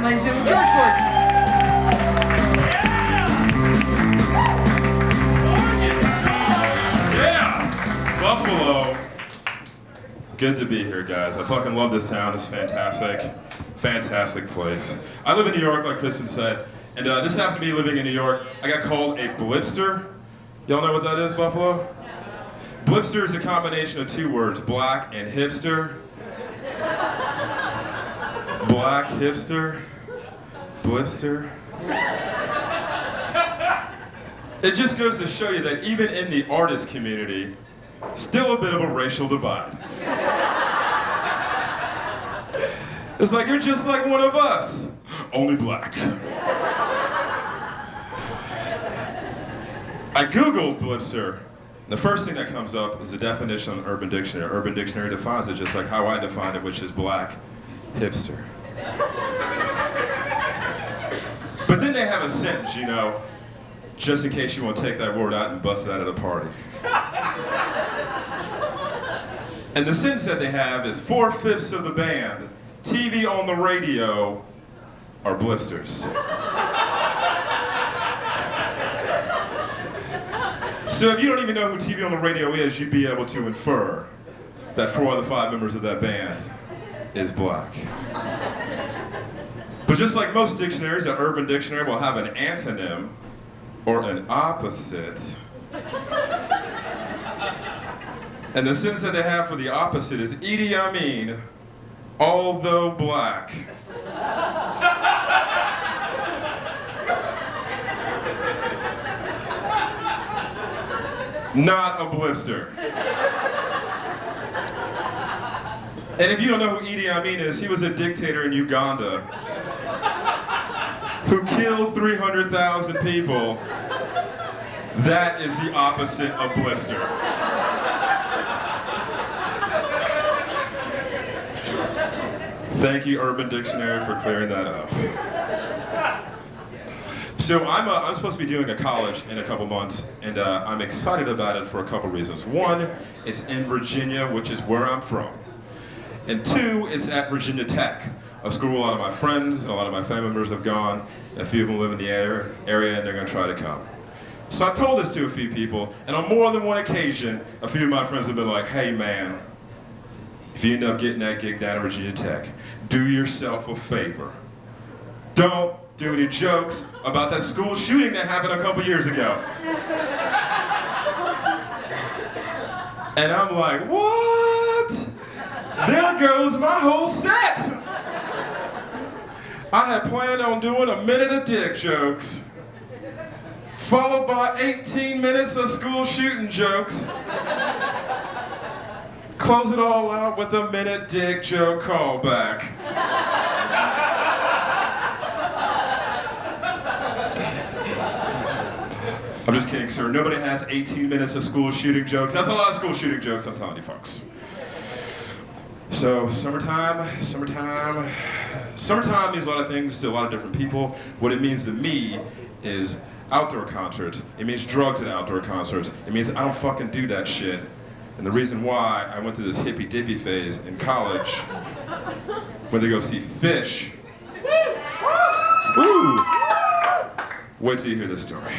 ladies and gentlemen, George Gordon. Yeah! Buffalo. Good to be here, guys. I fucking love this town. It's fantastic. Fantastic place. I live in New York, like Kristen said, and this happened to me living in New York. I got called a blipster. Y'all know what that is, Buffalo? Blipster is a combination of two words, black and hipster. Black hipster. Blipster. It just goes to show you that even in the artist community, still a bit of a racial divide. It's like, you're just like one of us, only black. I Googled blipster. The first thing that comes up is the definition on Urban Dictionary. Urban Dictionary defines it just like how I defined it, which is black hipster. But then they have a sentence, you know, just in case you want to take that word out and bust it out at a party. And the sentence that they have is 4/5 of the band, TV on the radio, are blipsters. So if you don't even know who TV on the radio is, you'd be able to infer that 4 out of the 5 members of that band is black. But just like most dictionaries, the Urban Dictionary will have an antonym or an opposite. And the sentence that they have for the opposite is Idi Amin, although black. Not a blipster. And if you don't know who Idi Amin is, he was a dictator in Uganda who killed 300,000 people. That is the opposite of blipster. Thank you, Urban Dictionary, for clearing that up. So I'm supposed to be doing a college in a couple months, and I'm excited about it for a couple reasons. One, it's in Virginia, which is where I'm from. And two, it's at Virginia Tech, a school a lot of my friends and a lot of my family members have gone. A few of them live in the area, and they're going to try to come. So I told this to a few people, and on more than one occasion, a few of my friends have been like, hey man, if you end up getting that gig down at Virginia Tech, do yourself a favor. Don't do any jokes about that school shooting that happened a couple years ago. And I'm like, what? There goes my whole set. I had planned on doing a minute of dick jokes, followed by 18 minutes of school shooting jokes. Close it all out with a minute dick joke callback. I'm just kidding, sir. Nobody has 18 minutes of school shooting jokes. That's a lot of school shooting jokes, I'm telling you folks. So, summertime means a lot of things to a lot of different people. What it means to me is outdoor concerts. It means drugs at outdoor concerts. It means I don't fucking do that shit. And the reason why I went through this hippy-dippy phase in college, when they go see Fish. Woo! Wait till you hear this story.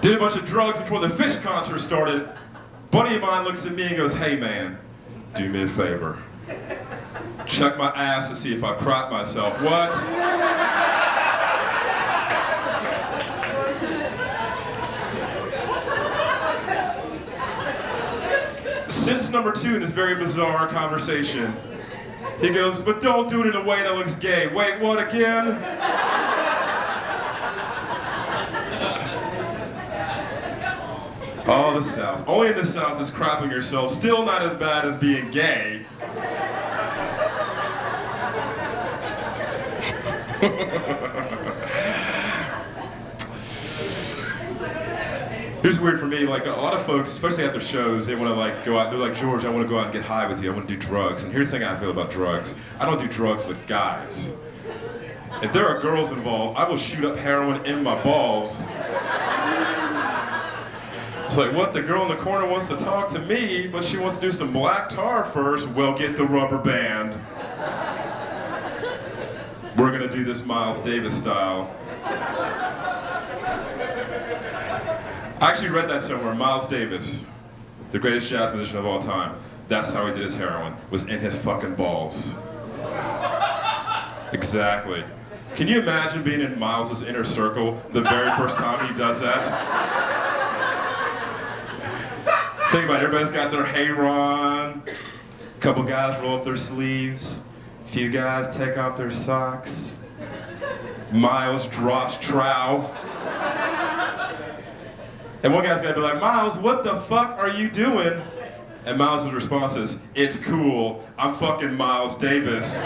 Did a bunch of drugs before the Fish concert started. Buddy of mine looks at me and goes, hey man, do me a favor. Check my ass to see if I've crapped myself. What? Since number 2 in this very bizarre conversation, he goes, but don't do it in a way that looks gay. Wait, what again? Oh, the South. Only in the South is crapping yourself. Still not as bad as being gay. Here's weird for me, like a lot of folks, especially after shows, they want to like go out, they're like, George, I want to go out and get high with you, I want to do drugs. And here's the thing I feel about drugs. I don't do drugs with guys. If there are girls involved, I will shoot up heroin in my balls. It's like, what, the girl in the corner wants to talk to me, but she wants to do some black tar first. Well, get the rubber band. We're gonna do this Miles Davis style. I actually read that somewhere. Miles Davis, the greatest jazz musician of all time. That's how he did his heroin, was in his fucking balls. Exactly. Can you imagine being in Miles's inner circle the very first time he does that? Think about it, everybody's got their hair on, a couple guys roll up their sleeves, a few guys take off their socks, Miles drops trow. And one guy's gotta be like, Miles, what the fuck are you doing? And Miles' response is, it's cool, I'm fucking Miles Davis.